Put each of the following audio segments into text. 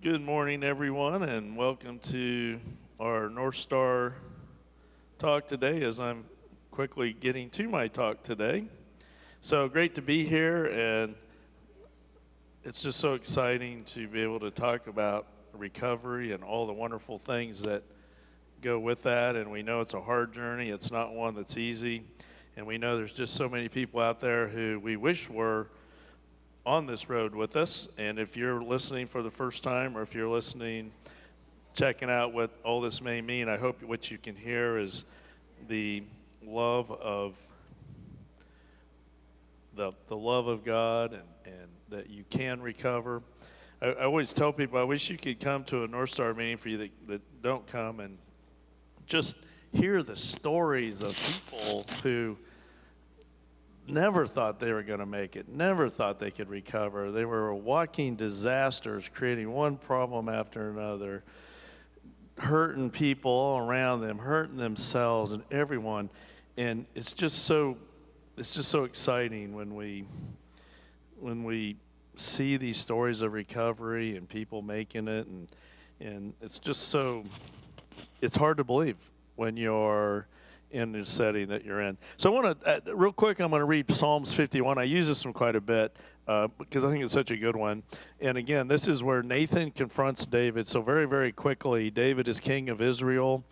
Good morning, everyone, and welcome to our NorthStar talk today as I'm quickly getting to my talk today. So great to be here, and it's just so exciting to be able to talk about recovery and all the wonderful things that go with that. And we know it's a hard journey, it's not one that's easy, and we know there's just so many people out there who we wish were on this road with us. And if you're listening for the first time, or if you're listening, checking out what all this may mean, I hope what you can hear is the love of the love of God, and that you can recover. I always tell people, I wish you could come to a NorthStar meeting for you that don't come, and just hear the stories of people who never thought they were going to make it, never thought they could recover. They were walking disasters, creating one problem after another, hurting people all around them, hurting themselves and everyone. And it's just so exciting when we see these stories of recovery and people making it, and it's hard to believe when you're in the setting that you're in. So I want to, real quick, I'm going to read Psalms 51. I use this one quite a bit because I think it's such a good one. And again, this is where Nathan confronts David. So very, very quickly, David is king of Israel.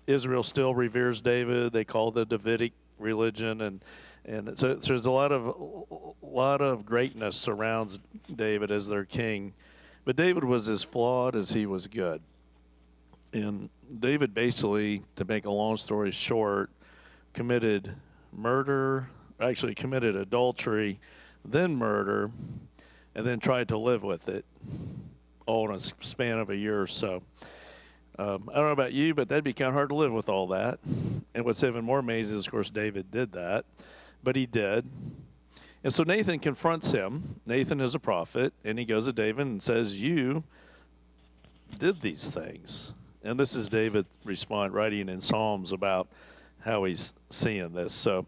Israel still reveres David. They call the Davidic religion, and so there's a lot of greatness surrounds David as their king. But David was as flawed as he was good. And David basically, to make a long story short, committed adultery, then murder, and then tried to live with it, all in a span of a year or so. I don't know about you, but that'd be kind of hard to live with all that. And what's even more amazing is, of course, David did that, but he did. And so Nathan confronts him. Nathan is a prophet, and he goes to David and says, "You did these things." And this is David writing in Psalms about how he's seeing this. So,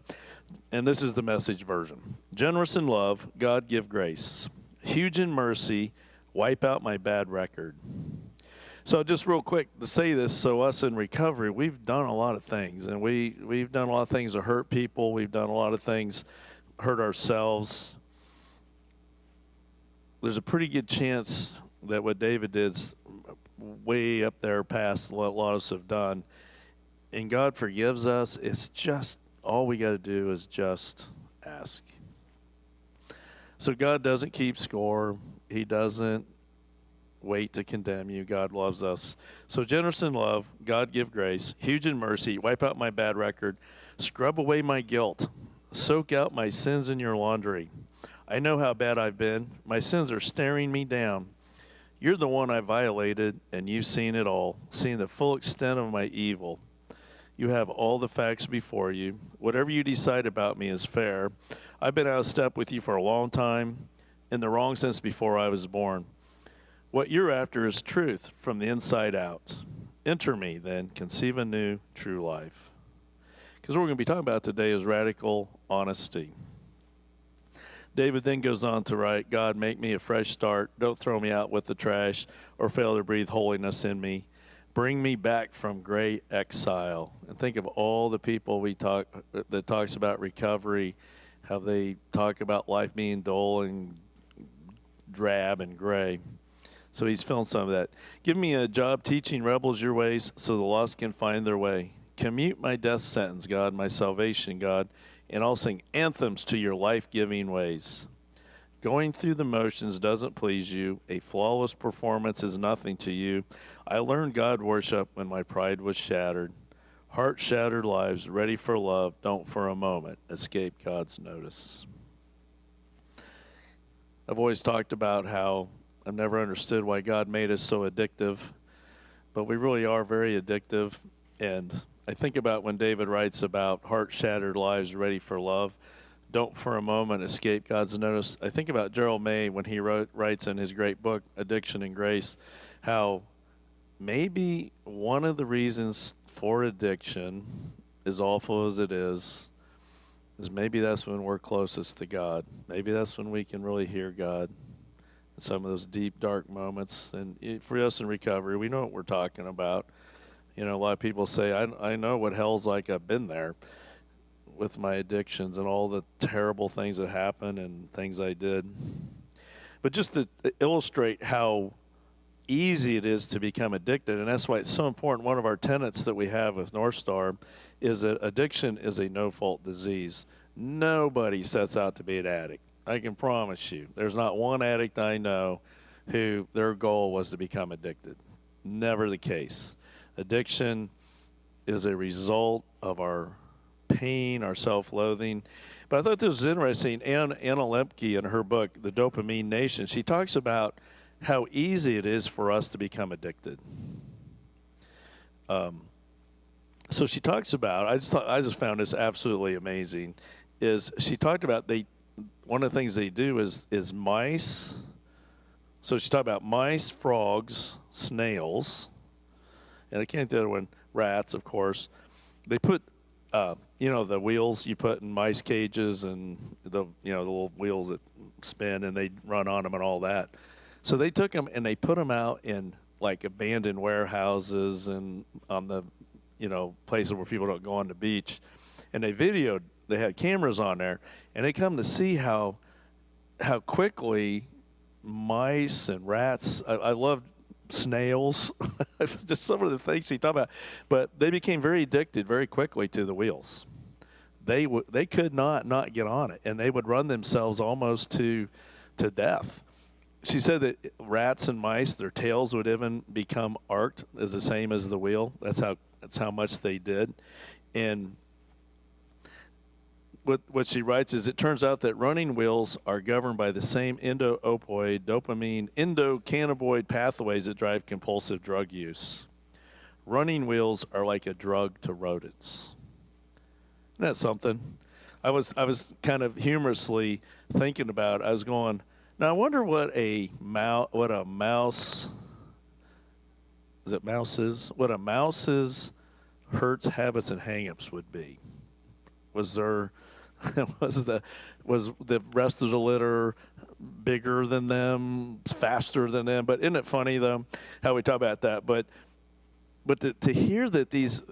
and this is the Message version. "Generous in love, God give grace. Huge in mercy, wipe out my bad record." So just real quick to say this, so us in recovery, we've done a lot of things. And we've done a lot of things to hurt people. We've done a lot of things hurt ourselves. There's a pretty good chance that what David did's way up there past what a lot of us have done, and God forgives us. It's just, all we got to do is just ask. So God doesn't keep score. He doesn't wait to condemn you. God loves us. So generous in love, God give grace, huge in mercy, wipe out my bad record, scrub away my guilt, soak out my sins in your laundry. I know how bad I've been. My sins are staring me down. You're the one I violated, and you've seen it all, seen the full extent of my evil. You have all the facts before you. Whatever you decide about me is fair. I've been out of step with you for a long time, in the wrong since before I was born. What you're after is truth from the inside out. Enter me, then, conceive a new, true life. Because what we're going to be talking about today is radical honesty. David then goes on to write, "God, make me a fresh start. Don't throw me out with the trash or fail to breathe holiness in me. Bring me back from great exile." And think of all the people that talks about recovery, how they talk about life being dull and drab and gray. So he's feeling some of that. "Give me a job teaching rebels your ways so the lost can find their way. Commute my death sentence, God, my salvation, God, and I'll sing anthems to your life-giving ways. Going through the motions doesn't please you. A flawless performance is nothing to you. I learned God worship when my pride was shattered. Heart-shattered lives ready for love don't for a moment escape God's notice." I've always talked about how I've never understood why God made us so addictive, but we really are very addictive. And I think about when David writes about heart-shattered lives ready for love, don't for a moment escape God's notice. I think about Gerald May when he writes in his great book, Addiction and Grace, how maybe one of the reasons for addiction, as awful as it is maybe that's when we're closest to God. Maybe that's when we can really hear God. some of those deep, dark moments. And for us in recovery, we know what we're talking about. You know, a lot of people say, I know what hell's like. I've been there with my addictions and all the terrible things that happened and things I did. But just to illustrate how easy it is to become addicted, and that's why it's so important. One of our tenets that we have with NorthStar is that addiction is a no-fault disease. Nobody sets out to be an addict. I can promise you. There's not one addict I know who their goal was to become addicted. Never the case. Addiction is a result of our pain, our self-loathing. But I thought this was interesting. Anna Lemke, in her book, The Dopamine Nation, she talks about how easy it is for us to become addicted. So she talks about, I just found this absolutely amazing, is she talked about one of the things they do is mice. So she talked about mice, frogs, snails, and I can't do the other one, rats, of course. They put, the wheels you put in mice cages and the little wheels that spin and they run on them and all that. So they took them and they put them out in like abandoned warehouses and on the, places where people don't go on the beach. And they had cameras on there, and they come to see how quickly mice and rats, I loved snails, just some of the things she talked about, but they became very addicted very quickly to the wheels. They could not get on it, and they would run themselves almost to death. She said that rats and mice, their tails would even become arced as the same as the wheel. That's how much they did. And what she writes is, it turns out that running wheels are governed by the same endopioid, dopamine, endocannabinoid pathways that drive compulsive drug use. Running wheels are like a drug to rodents. Isn't that something? I was kind of humorously thinking about, I was going, now I wonder what a mouse's hurts, habits, and hang-ups would be. Was the rest of the litter bigger than them, faster than them? But isn't it funny though how we talk about that? But to hear that these,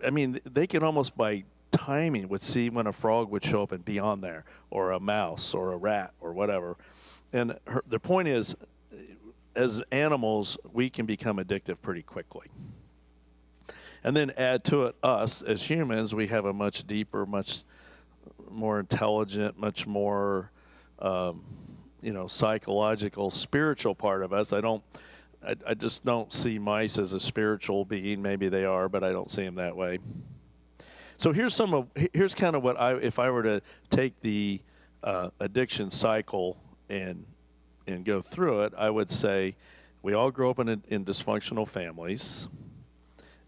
I mean, they could almost by timing would see when a frog would show up and be on there, or a mouse, or a rat, or whatever. And the point is, as animals, we can become addictive pretty quickly. And then add to it us as humans, we have a much deeper, much more intelligent, much more, psychological, spiritual part of us. I just don't see mice as a spiritual being. Maybe they are, but I don't see them that way. So here's kind of what if I were to take the addiction cycle and go through it, I would say we all grow up in dysfunctional families.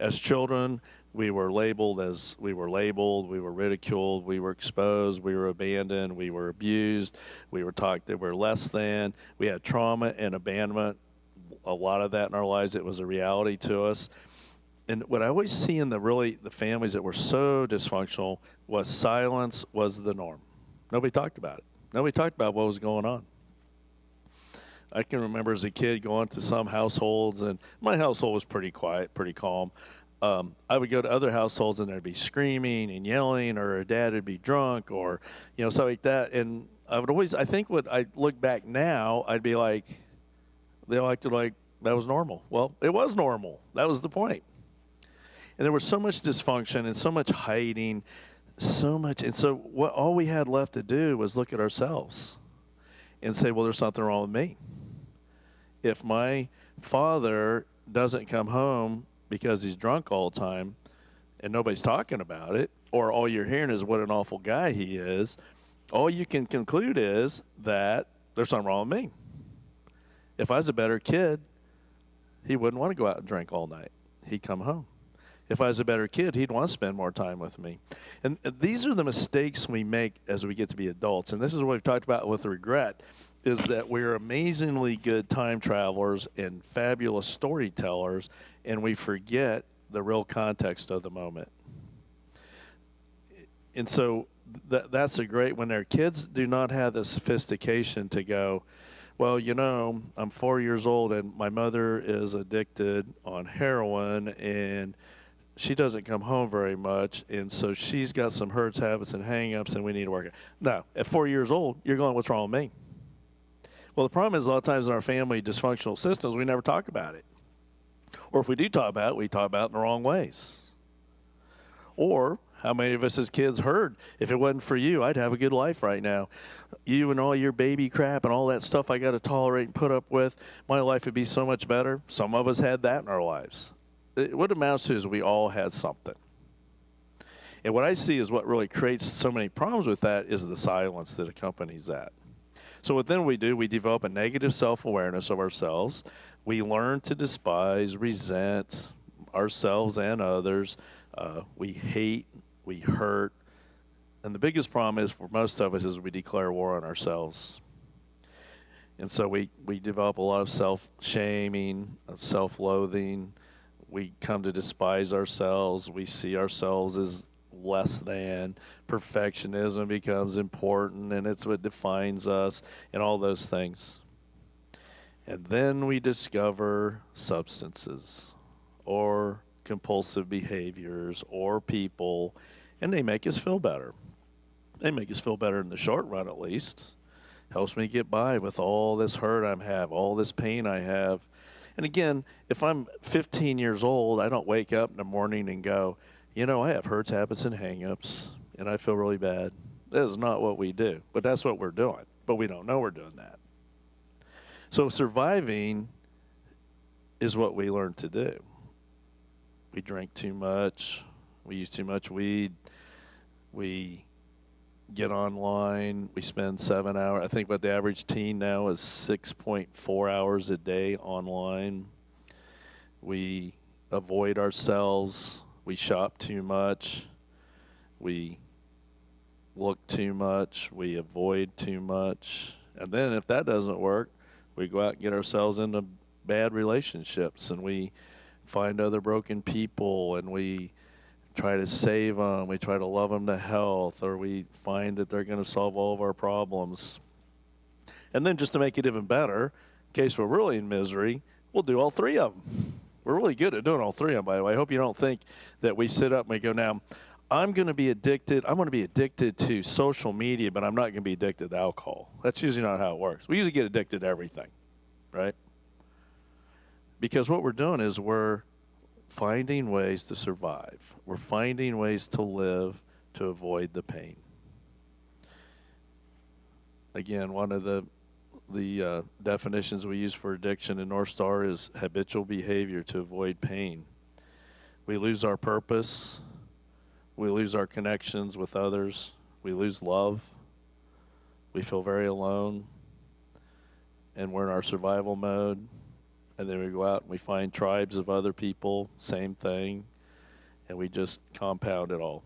As children, we were labeled, we were ridiculed, we were exposed, we were abandoned, we were abused, we were taught that we're less than. We had trauma and abandonment, a lot of that in our lives. It was a reality to us. And what I always see in the families that were so dysfunctional was silence was the norm. Nobody talked about it. Nobody talked about what was going on. I can remember as a kid going to some households, and my household was pretty quiet, pretty calm. I would go to other households, and there'd be screaming and yelling, or a dad would be drunk, or something like that. And I think what I look back now, I'd be like, they all acted like that was normal. Well, it was normal. That was the point. And there was so much dysfunction and so much hiding, and so all we had left to do was look at ourselves and say, well, there's something wrong with me. If my father doesn't come home because he's drunk all the time and nobody's talking about it, or all you're hearing is what an awful guy he is, all you can conclude is that there's something wrong with me. If I was a better kid, he wouldn't want to go out and drink all night. He'd come home. If I was a better kid, he'd want to spend more time with me. And these are the mistakes we make as we get to be adults. And this is what we've talked about with regret, is that we're amazingly good time travelers and fabulous storytellers, and we forget the real context of the moment. And so that's a great, when their kids do not have the sophistication to go, Well, I'm 4 years old and my mother is addicted on heroin and she doesn't come home very much. And so she's got some hurts, habits, and hang-ups and we need to work it. No, at 4 years old, you're going, what's wrong with me? Well, the problem is a lot of times in our family dysfunctional systems, we never talk about it. Or if we do talk about it, we talk about it in the wrong ways. Or how many of us as kids heard, if it wasn't for you, I'd have a good life right now. You and all your baby crap and all that stuff I got to tolerate and put up with, my life would be so much better. Some of us had that in our lives. What it amounts to is we all had something. And what I see is what really creates so many problems with that is the silence that accompanies that. So what then we do, we develop a negative self-awareness of ourselves. We learn to despise, resent ourselves and others. We hate, we hurt. And the biggest problem is for most of us is we declare war on ourselves. And so we develop a lot of self-shaming, of self-loathing. We come to despise ourselves. We see ourselves as less than. Perfectionism becomes important, and it's what defines us, and all those things. And then we discover substances or compulsive behaviors or people, and they make us feel better. They make us feel better in the short run, at least. Helps me get by with all this hurt I have, all this pain I have. And again, if I'm 15 years old, I don't wake up in the morning and go, I have hurts, habits, and hang-ups, and I feel really bad. That is not what we do, but that's what we're doing. But we don't know we're doing that. So surviving is what we learn to do. We drink too much. We use too much weed. We get online. We spend 7 hours. I think what the average teen now is 6.4 hours a day online. We avoid ourselves. We shop too much. We look too much. We avoid too much. And then if that doesn't work, we go out and get ourselves into bad relationships, and we find other broken people, and we try to save them. We try to love them to health, or we find that they're going to solve all of our problems. And then just to make it even better, in case we're really in misery, we'll do all three of them. We're really good at doing all three of them, by the way. I hope you don't think that we sit up and we go, now, I'm going to be addicted. I'm going to be addicted to social media, but I'm not going to be addicted to alcohol. That's usually not how it works. We usually get addicted to everything, right? Because what we're doing is we're finding ways to survive. We're finding ways to live to avoid the pain. Again, one of the definitions we use for addiction in NorthStar is habitual behavior to avoid pain. We lose our purpose. We lose our connections with others. We lose love. We feel very alone. And we're in our survival mode. And then we go out and we find tribes of other people, same thing. And we just compound it all.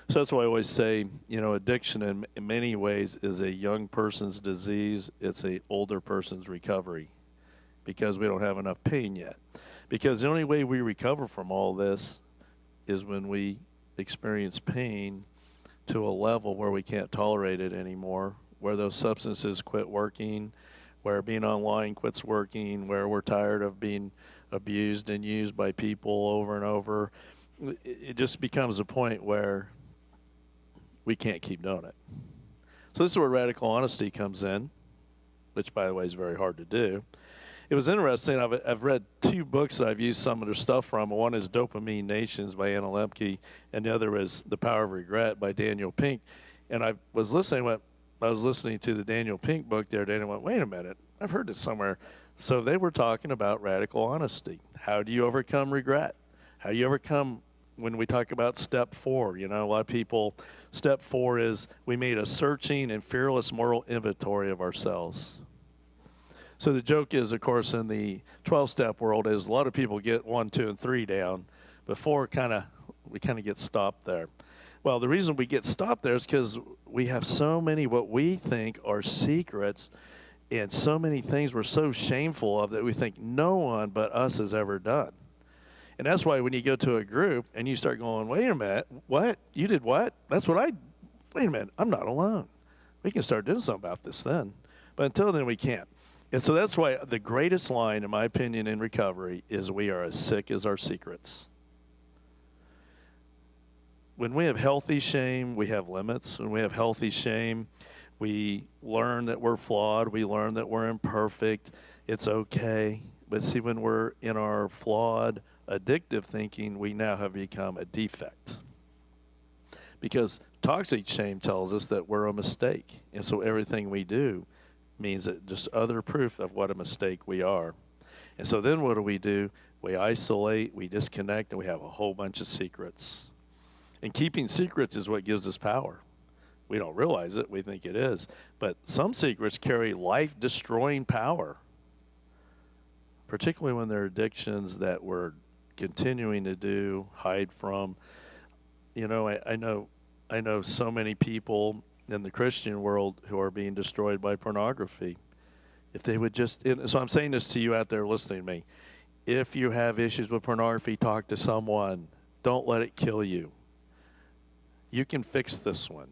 So that's why I always say, addiction in many ways is a young person's disease. It's an older person's recovery because we don't have enough pain yet. Because the only way we recover from all this is when we experience pain to a level where we can't tolerate it anymore, where those substances quit working, where being online quits working, where we're tired of being abused and used by people over and over. It just becomes a point where we can't keep doing it. So this is where radical honesty comes in, which, by the way, is very hard to do. It was interesting. I've read two books that I've used some of their stuff from. One is Dopamine Nations by Anna Lemke, and the other is The Power of Regret by Daniel Pink. And I was listening to the Daniel Pink book the other day, and I went, wait a minute, I've heard this somewhere. So they were talking about radical honesty. How do you overcome regret? How do you overcome, when we talk about step 4, a lot of people, step 4 is we made a searching and fearless moral inventory of ourselves. So the joke is, of course, in the 12-step world is a lot of people get 1, 2, and 3 down before we kind of get stopped there. Well, the reason we get stopped there is because we have so many what we think are secrets and so many things we're so shameful of that we think no one but us has ever done. And that's why when you go to a group and you start going, wait a minute, what? You did what? Wait a minute, I'm not alone. We can start doing something about this then. But until then, we can't. And so that's why the greatest line, in my opinion, in recovery is we are as sick as our secrets. When we have healthy shame, we have limits. When we have healthy shame, we learn that we're flawed. We learn that we're imperfect. It's okay. But see, when we're in our flawed, addictive thinking, we now have become a defect. Because toxic shame tells us that we're a mistake. And so everything we do means that just other proof of what a mistake we are. And so then what do? We isolate, we disconnect, and we have a whole bunch of secrets. And keeping secrets is what gives us power. We don't realize it. We think it is. But some secrets carry life-destroying power, particularly when they're addictions that we're continuing to hide from. You know, I know so many people in the Christian world who are being destroyed by pornography. If they would just, so I'm saying this to you out there listening to me. If you have issues with pornography, talk to someone. Don't let it kill you. You can fix this one.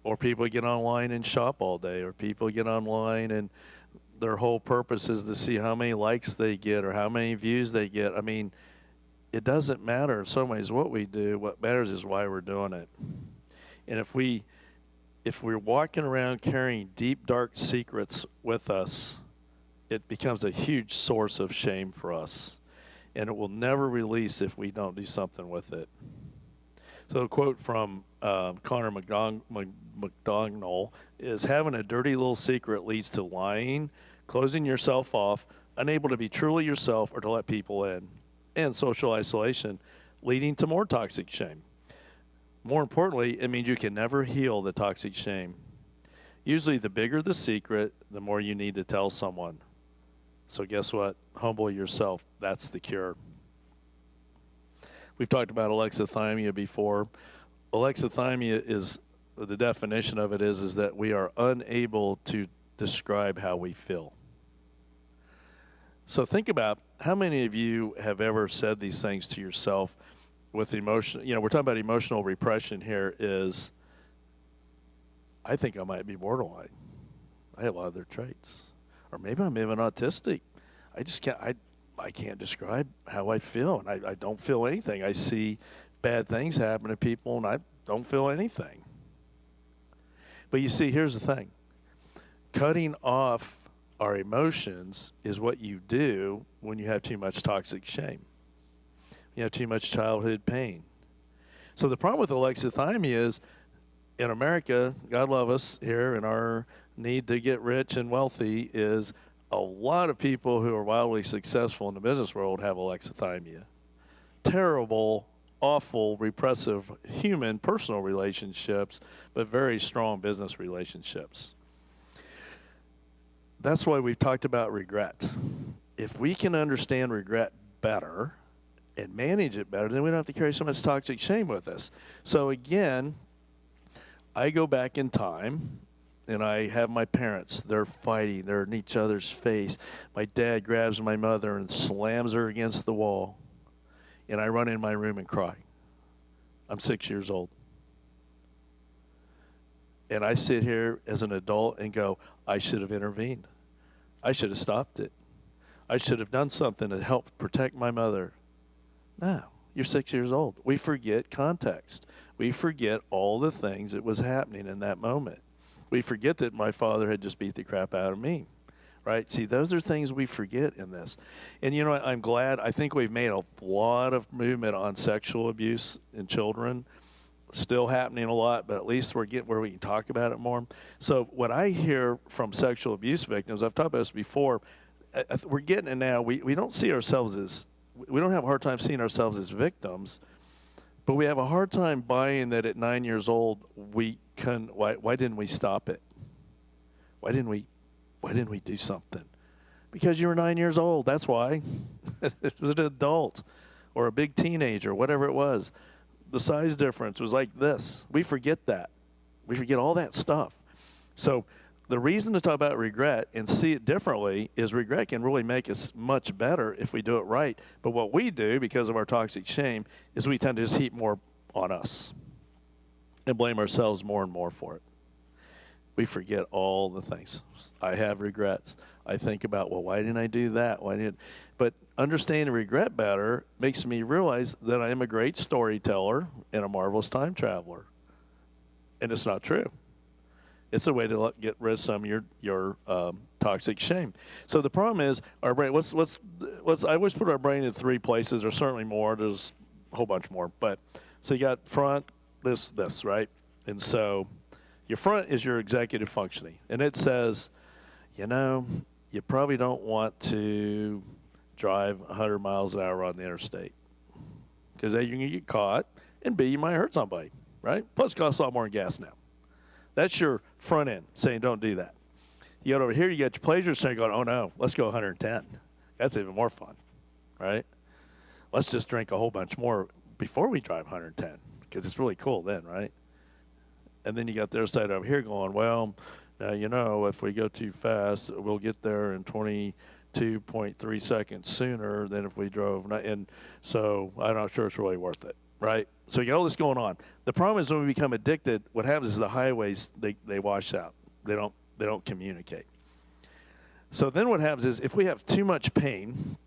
Or people get online and shop all day, or people get online and their whole purpose is to see how many likes they get or how many views they get. I mean, it doesn't matter in some ways what we do. What matters is why we're doing it. And if we're walking around carrying deep, dark secrets with us, it becomes a huge source of shame for us. And it will never release if we don't do something with it. So a quote from Connor McDonald is, having a dirty little secret leads to lying, closing yourself off, unable to be truly yourself or to let people in, and social isolation, leading to more toxic shame. More importantly, it means you can never heal the toxic shame. Usually the bigger the secret, the more you need to tell someone. So guess what? Humble yourself. That's the cure. We've talked about alexithymia before. Alexithymia is, the definition of it is that we are unable to describe how we feel. So think about how many of you have ever said these things to yourself with emotion. You know, we're talking about emotional repression here is, I think I might be borderline. I have a lot of their traits. Or maybe I'm even autistic. I can't describe how I feel, and I don't feel anything. I see bad things happen to people, and I don't feel anything. But you see, here's the thing. Cutting off our emotions is what you do when you have too much toxic shame. You have too much childhood pain. So the problem with alexithymia is, in America, God love us here, and our need to get rich and wealthy is a lot of people who are wildly successful in the business world have alexithymia. Terrible, awful, repressive human personal relationships, but very strong business relationships. That's why we've talked about regret. If we can understand regret better and manage it better, then we don't have to carry so much toxic shame with us. So again, I go back in time, and I have my parents. They're fighting. They're in each other's face. My dad grabs my mother and slams her against the wall. And I run in my room and cry. I'm 6 years old. And I sit here as an adult and go, I should have intervened. I should have stopped it. I should have done something to help protect my mother. No, you're 6 years old. We forget context. We forget all the things that was happening in that moment. We forget that my father had just beat the crap out of me, right? See, those are things we forget in this. And, you know, I'm glad. I think we've made a lot of movement on sexual abuse in children. Still happening a lot, but at least we're getting where we can talk about it more. So what I hear from sexual abuse victims, I've talked about this before, we're getting it now. We don't see ourselves as, we don't have a hard time seeing ourselves as victims, but we have a hard time buying that at 9 years old why didn't we stop it? Why didn't we do something? Because you were 9 years old. That's why. It was an adult or a big teenager, whatever it was. The size difference was like this. We forget that. We forget all that stuff. So the reason to talk about regret and see it differently is regret can really make us much better if we do it right. But what we do because of our toxic shame is we tend to just heap more on us and blame ourselves more and more for it. We forget all the things. I have regrets. I think about, well, why didn't I do that? Why didn't? But understanding regret better makes me realize that I am a great storyteller and a marvelous time traveler. And it's not true. It's a way to get rid of some of your toxic shame. So the problem is our brain. I always put our brain in three places. There's certainly more. There's a whole bunch more. But so you got front, this, right? And so your front is your executive functioning, and it says, you probably don't want to drive 100 miles an hour on the interstate because A, you're going to get caught, and B, you might hurt somebody, right? Plus, it costs a lot more in gas now. That's your front end saying don't do that. You got over here, you got your pleasure center going, oh, no, let's go 110. That's even more fun, right? Let's just drink a whole bunch more before we drive 110 because it's really cool then, right? And then you got the other side over here going, well, now, if we go too fast, we'll get there in 22.3 seconds sooner than if we drove. And so I'm not sure it's really worth it, right? So you got all this going on. The problem is when we become addicted, what happens is the highways, they wash out. They don't communicate. So then what happens is if we have too much pain,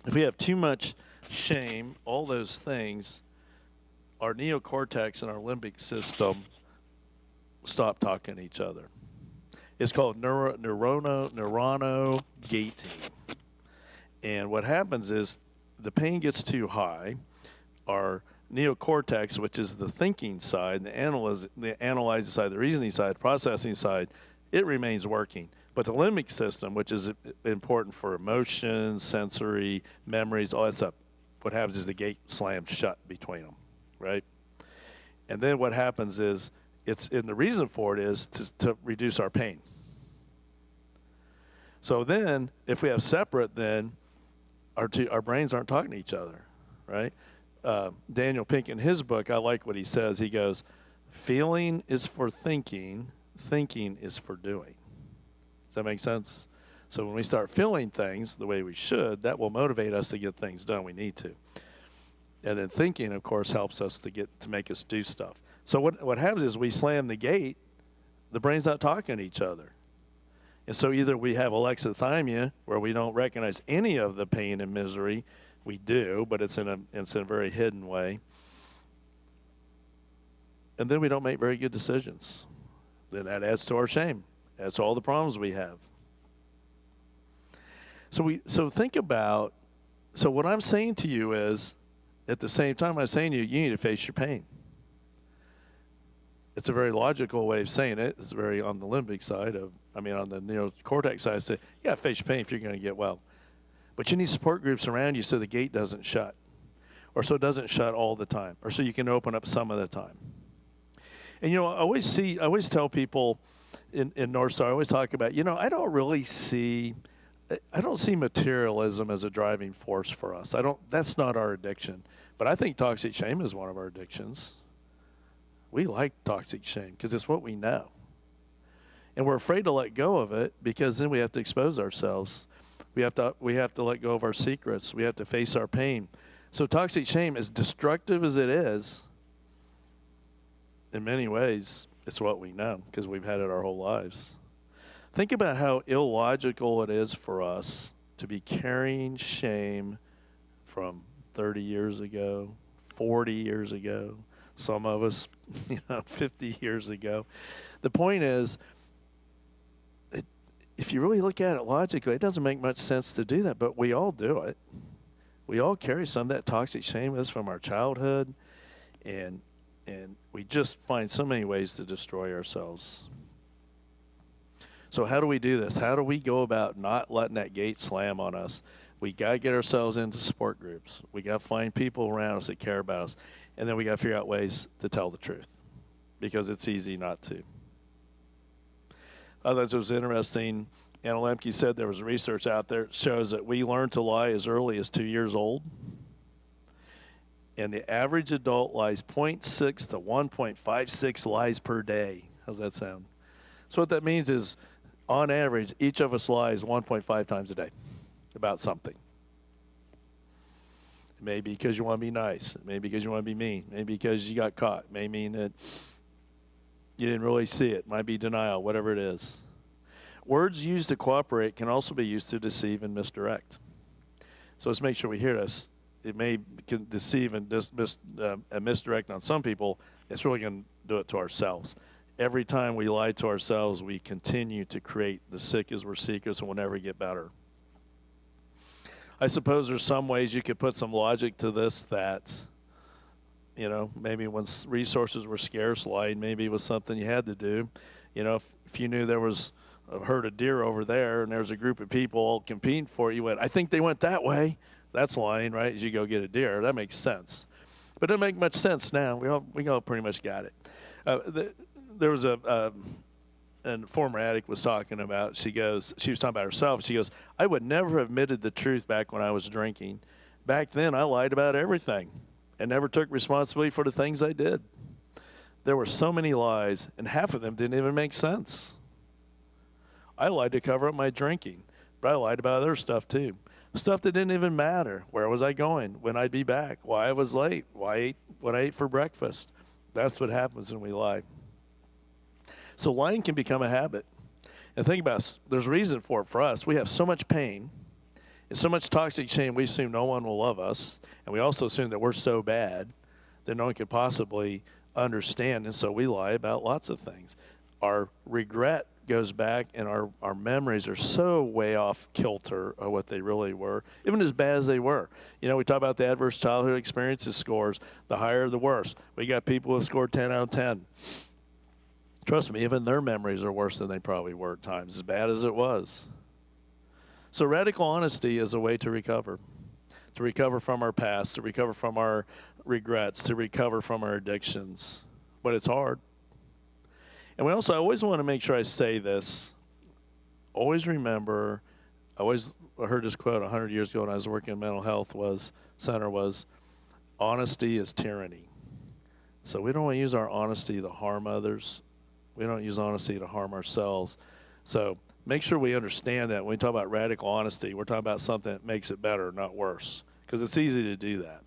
if we have too much shame, all those things, our neocortex and our limbic system stop talking to each other. It's called neurono gating. And what happens is the pain gets too high. Our neocortex, which is the thinking side, the analyzing side, the reasoning side, the processing side, it remains working. But the limbic system, which is important for emotions, sensory, memories, all that stuff, what happens is the gate slams shut between them, right? And then what happens is, and the reason for it is to reduce our pain. So then, if we have separate, then our brains aren't talking to each other, right? Daniel Pink, in his book, I like what he says. He goes, feeling is for thinking, thinking is for doing. Does that make sense? So when we start feeling things the way we should, that will motivate us to get things done we need to. And then thinking, of course, helps us to make us do stuff. So what happens is we slam the gate, the brain's not talking to each other. And so either we have alexithymia, where we don't recognize any of the pain and misery. We do, but it's in a very hidden way. And then we don't make very good decisions. Then that adds to our shame. Adds to all the problems we have. So think about, so what I'm saying to you is, at the same time I'm saying to you, you need to face your pain. It's a very logical way of saying it. It's very on the limbic side on the neocortex side, say, yeah, face your pain if you're going to get well. But you need support groups around you so the gate doesn't shut, or so it doesn't shut all the time, or so you can open up some of the time. And, I always tell people in NorthStar, I always talk about, I don't see materialism as a driving force for us. That's not our addiction. But I think toxic shame is one of our addictions. We like toxic shame because it's what we know. And we're afraid to let go of it because then we have to expose ourselves. We have to let go of our secrets. We have to face our pain. So toxic shame, as destructive as it is, in many ways, it's what we know because we've had it our whole lives. Think about how illogical it is for us to be carrying shame from 30 years ago, 40 years ago, some of us, 50 years ago. The point is, if you really look at it logically, it doesn't make much sense to do that, but we all do it. We all carry some of that toxic shame with us from our childhood, and we just find so many ways to destroy ourselves. So how do we do this? How do we go about not letting that gate slam on us? We got to get ourselves into support groups. We got to find people around us that care about us. And then we got to figure out ways to tell the truth because it's easy not to. I thought it was interesting. Anna Lemke said there was research out there that shows that we learn to lie as early as 2 years old. And the average adult lies 0.6 to 1.56 lies per day. How's that sound? So what that means is, on average, each of us lies 1.5 times a day about something. Maybe because you want to be nice. Maybe because you want to be mean. Maybe because you got caught. May mean that You didn't really see it. Might be denial, whatever it is. Words used to cooperate can also be used to deceive and misdirect. So let's make sure we hear this. It may deceive and misdirect on some people. It's really going to do it to ourselves. Every time we lie to ourselves, we continue to create the sick as we're seekers and we'll never get better. I suppose there's some ways you could put some logic to this that, you know, maybe when resources were scarce, lying maybe was something you had to do. You know, if you knew there was a herd of deer over there and there's a group of people all competing for it, you went, I think they went that way. That's lying, right, as you go get a deer. That makes sense. But it doesn't make much sense now. We all pretty much got it. There was and former addict was talking about, she was talking about herself. She goes, I would never have admitted the truth back when I was drinking. Back then, I lied about everything and never took responsibility for the things I did. There were so many lies, and half of them didn't even make sense. I lied to cover up my drinking, but I lied about other stuff too. Stuff that didn't even matter. Where was I going? When I'd be back? Why I was late? What I ate for breakfast? That's what happens when we lie. So lying can become a habit. And think about it, there's reason for it for us. We have so much pain and so much toxic shame, we assume no one will love us. And we also assume that we're so bad that no one could possibly understand. And so we lie about lots of things. Our regret goes back, and our memories are so way off kilter of what they really were, even as bad as they were. You know, we talk about the adverse childhood experiences scores, the higher the worse. We got people who scored 10 out of 10. Trust me, even their memories are worse than they probably were at times, as bad as it was. So radical honesty is a way to recover from our past, to recover from our regrets, to recover from our addictions. But it's hard. And I always want to make sure I say this. Always remember, I heard this quote 100 years ago when I was working in mental health center was, honesty is tyranny. So we don't want to use our honesty to harm others. We don't use honesty to harm ourselves. So make sure we understand that when we talk about radical honesty, we're talking about something that makes it better, not worse, because it's easy to do that.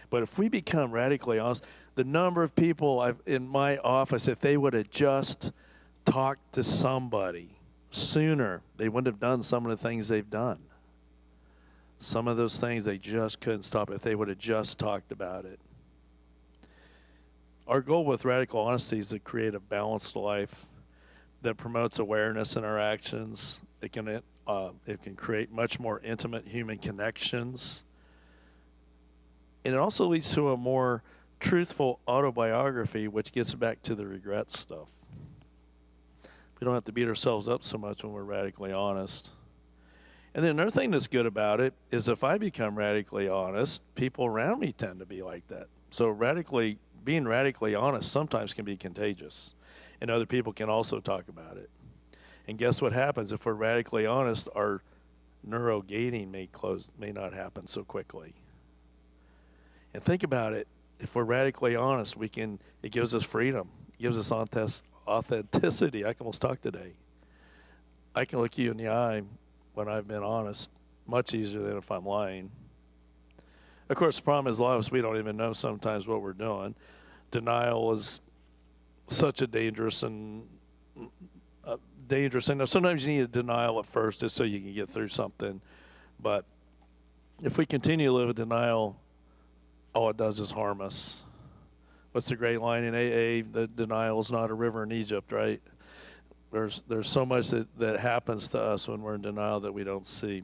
But if we become radically honest, the number of people in my office, if they would have just talked to somebody sooner, they wouldn't have done some of the things they've done. Some of those things they just couldn't stop if they would have just talked about it. Our goal with radical honesty is to create a balanced life that promotes awareness in our actions. It can create much more intimate human connections. And it also leads to a more truthful autobiography, which gets back to the regret stuff. We don't have to beat ourselves up so much when we're radically honest. And then another thing that's good about it is if I become radically honest, people around me tend to be like that. So being radically honest sometimes can be contagious, and other people can also talk about it. And guess what happens if we're radically honest? Our neurogating may not happen so quickly. And think about it. If we're radically honest, it gives us freedom. It gives us authenticity. I can almost talk today. I can look you in the eye when I've been honest, much easier than if I'm lying. Of course, the problem is a lot of us, we don't even know sometimes what we're doing. Denial is such a dangerous thing. Now, sometimes you need a denial at first just so you can get through something. But if we continue to live in denial, all it does is harm us. What's the great line in AA? The denial is not a river in Egypt, right? There's so much that happens to us when we're in denial that we don't see.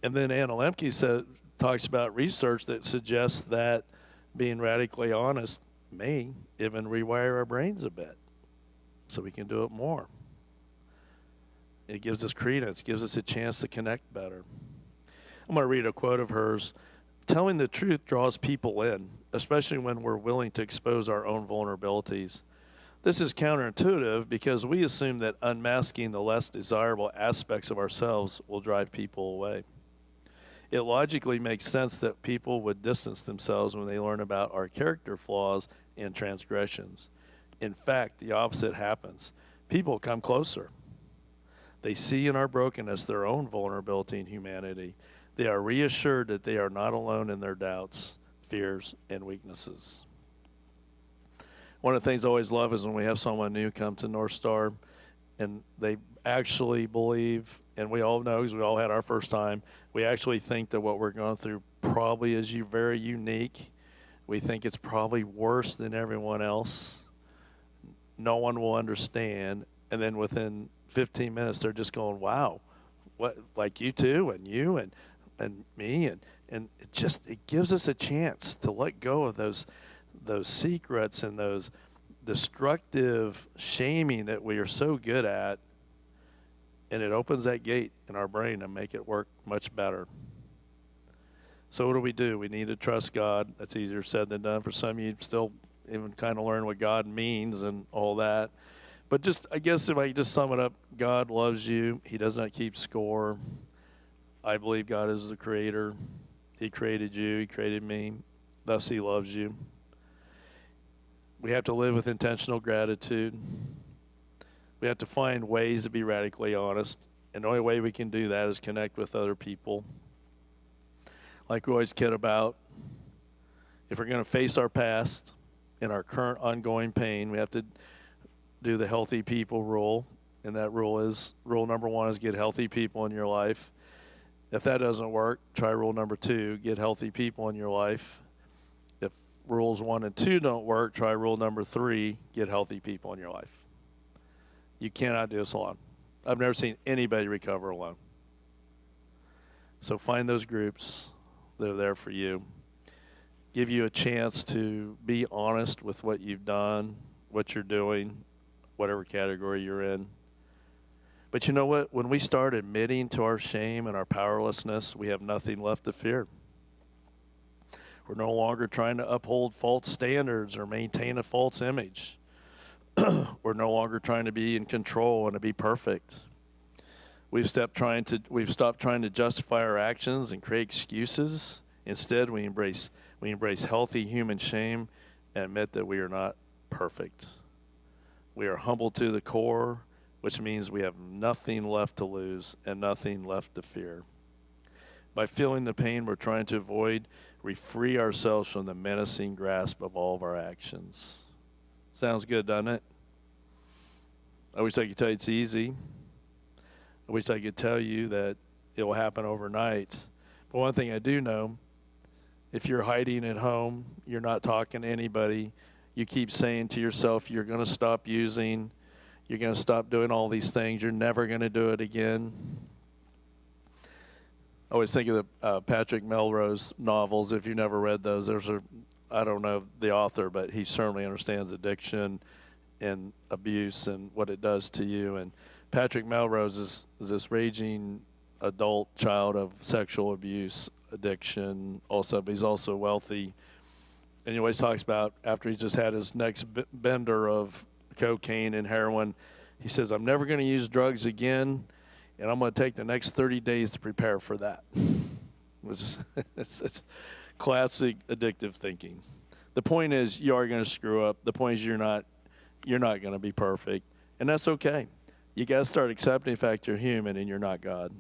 And then Anna Lemke talks about research that suggests that being radically honest may even rewire our brains a bit so we can do it more. It gives us credence, gives us a chance to connect better. I'm going to read a quote of hers. Telling the truth draws people in, especially when we're willing to expose our own vulnerabilities. This is counterintuitive because we assume that unmasking the less desirable aspects of ourselves will drive people away. It logically makes sense that people would distance themselves when they learn about our character flaws and transgressions. In fact, the opposite happens. People come closer. They see in our brokenness their own vulnerability and humanity. They are reassured that they are not alone in their doubts, fears, and weaknesses. One of the things I always love is when we have someone new come to NorthStar and they actually believe, and we all know because we all had our first time, we actually think that what we're going through probably is very unique. We think it's probably worse than everyone else. No one will understand. And then within 15 minutes, they're just going, wow, what, like you too, and you, and me. And it gives us a chance to let go of those secrets and those destructive shaming that we are so good at. And it opens that gate in our brain and make it work much better. So what do? We need to trust God. That's easier said than done. For some of you, still even kind of learn what God means and all that. But I guess if I could just sum it up, God loves you. He does not keep score. I believe God is the creator. He created you. He created me. Thus, he loves you. We have to live with intentional gratitude. We have to find ways to be radically honest. And the only way we can do that is connect with other people. Like we always kid about, if we're going to face our past and our current ongoing pain, we have to do the healthy people rule. And that rule number 1 is get healthy people in your life. If that doesn't work, try rule number 2, get healthy people in your life. If rules 1 and 2 don't work, try rule number 3, get healthy people in your life. You cannot do this alone. I've never seen anybody recover alone. So find those groups that are there for you. Give you a chance to be honest with what you've done, what you're doing, whatever category you're in. But you know what? When we start admitting to our shame and our powerlessness, we have nothing left to fear. We're no longer trying to uphold false standards or maintain a false image. We're no longer trying to be in control and to be perfect. We've stopped trying to justify our actions and create excuses. Instead, we embrace healthy human shame and admit that we are not perfect. We are humble to the core, which means we have nothing left to lose and nothing left to fear. By feeling the pain we're trying to avoid, we free ourselves from the menacing grasp of all of our actions. Sounds good, doesn't it? I wish I could tell you it's easy. I wish I could tell you that it will happen overnight. But one thing I do know, if you're hiding at home, you're not talking to anybody, you keep saying to yourself, you're going to stop using, you're going to stop doing all these things, you're never going to do it again. I always think of the Patrick Melrose novels. If you've never read those, I don't know the author, but he certainly understands addiction and abuse and what it does to you. And Patrick Melrose is this raging adult child of sexual abuse, addiction, also, but he's also wealthy. And he always talks about after he's just had his next bender of cocaine and heroin, he says, I'm never going to use drugs again, and I'm going to take the next 30 days to prepare for that. It's classic addictive thinking. The point is, you are going to screw up. The point is, you're not going to be perfect, and that's okay. You got to start accepting the fact you're human and you're not God.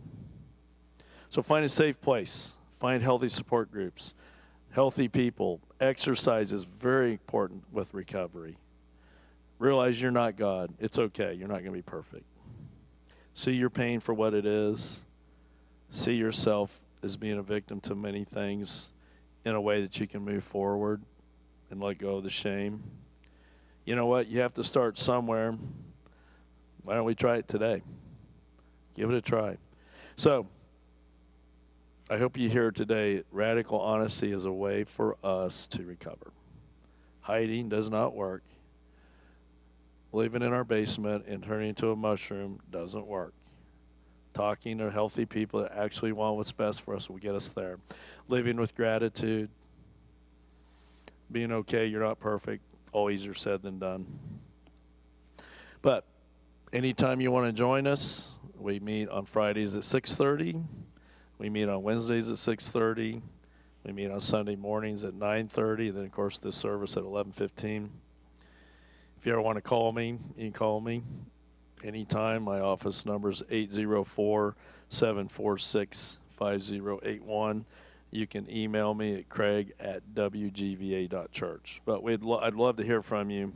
So find a safe place. Find healthy support groups, healthy people. Exercise is very important with recovery. Realize you're not God. It's okay. You're not going to be perfect. See your pain for what it is. See yourself as being a victim to many things in a way that you can move forward and let go of the shame. You know what? You have to start somewhere. Why don't we try it today? Give it a try. So, I hope you hear today, radical honesty is a way for us to recover. Hiding does not work. Living in our basement and turning into a mushroom doesn't work. Talking to healthy people that actually want what's best for us will get us there. Living with gratitude. Being okay, you're not perfect. All easier said than done. But anytime you want to join us, we meet on Fridays at 6:30. We meet on Wednesdays at 6:30. We meet on Sunday mornings at 9:30. Then, of course, this service at 11:15. If you ever want to call me, you can call me anytime. My office number is 804-746-5081. you can email me at craig@wgva.church. But I'd love to hear from you,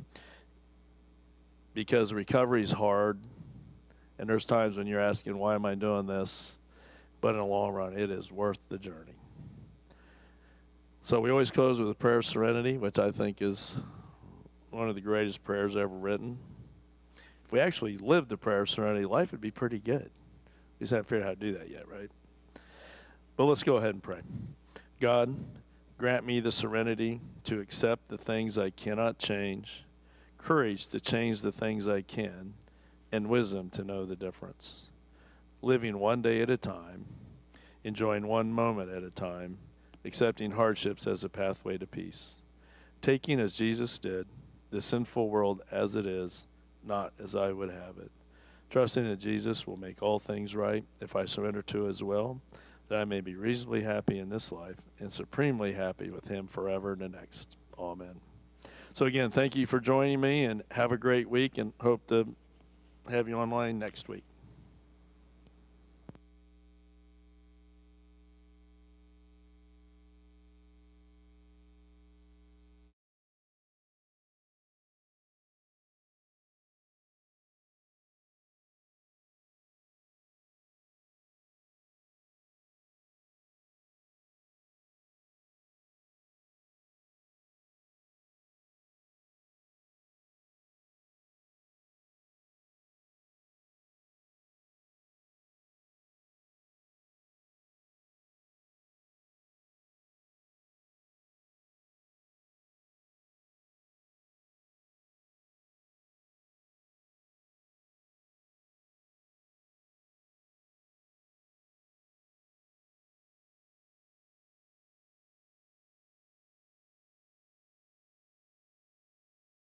because recovery is hard, and there's times when you're asking, why am I doing this? But in the long run, it is worth the journey. So we always close with a prayer of serenity, which I think is one of the greatest prayers ever written. If we actually lived the prayer of serenity, life would be pretty good. We just haven't figured out how to do that yet, right? But let's go ahead and pray. God, grant me the serenity to accept the things I cannot change, courage to change the things I can, and wisdom to know the difference. Living one day at a time, enjoying one moment at a time, accepting hardships as a pathway to peace. Taking, as Jesus did, the sinful world as it is, not as I would have it. Trusting that Jesus will make all things right if I surrender to his will, that I may be reasonably happy in this life and supremely happy with him forever in the next. Amen. So again, thank you for joining me, and have a great week, and hope to have you online next week.